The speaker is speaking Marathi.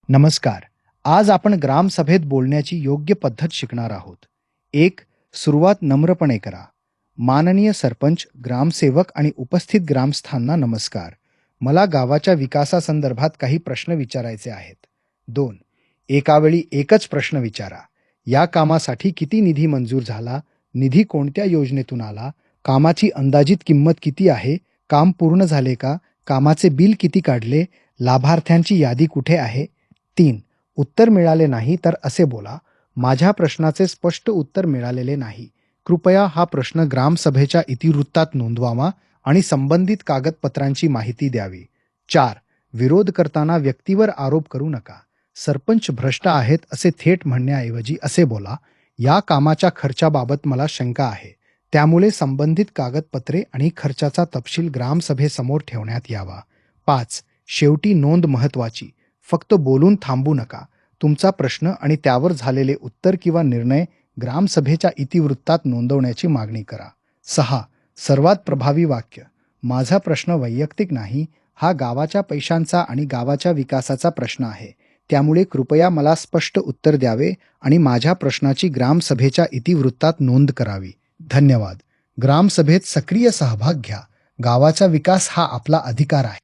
नमस्कार. आज आपण ग्रामसभेत बोलण्याची योग्य पद्धत शिकणार आहोत. एक, सुरुवात नम्रपणे करा. माननीय सरपंच, ग्रामसेवक आणि उपस्थित ग्रामस्थांना नमस्कार. मला गावाच्या विकासासंदर्भात काही प्रश्न विचारायचे आहेत. 2. एकावेळी एकच प्रश्न विचारा. या कामासाठी किती निधी मंजूर झाला? निधी कोणत्या योजनेतून आला? कामाची अंदाजित किंमत किती आहे? काम पूर्ण झाले का? कामाचे बिल किती काढले? लाभार्थ्यांची यादी कुठे आहे? 3. उत्तर मिळाले नाही तर असे बोला, माझ्या प्रश्नाचे स्पष्ट उत्तर मिळालेले नाही. कृपया हा प्रश्न ग्रामसभेच्या इतिवृत्तात नोंदवावा आणि संबंधित कागदपत्रांची माहिती द्यावी. 4. विरोध करताना व्यक्तीवर आरोप करू नका. सरपंच भ्रष्ट आहेत असे थेट म्हणण्याऐवजी असे बोला, या कामाच्या खर्चाबाबत मला शंका आहे. त्यामुळे संबंधित कागदपत्रे आणि खर्चाचा तपशील ग्रामसभेसमोर ठेवण्यात यावा. 5. शेवटी नोंद महत्त्वाची. फक्त बोलून थांबू नका. तुमचा प्रश्न आणि त्यावर झालेले उत्तर किंवा निर्णय ग्रामसभेच्या इतिवृत्तात नोंदवण्याची मागणी करा. 6. सर्वात प्रभावी वाक्य. माझा प्रश्न वैयक्तिक नाही, हा गावाच्या पैशांचा आणि गावाच्या विकासाचा प्रश्न आहे. त्यामुळे कृपया मला स्पष्ट उत्तर द्यावे आणि माझ्या प्रश्नाची ग्रामसभेच्या इतिवृत्तात नोंद करावी. धन्यवाद. ग्रामसभेत सक्रिय सहभाग घ्या. गावाचा विकास हा आपला अधिकार आहे.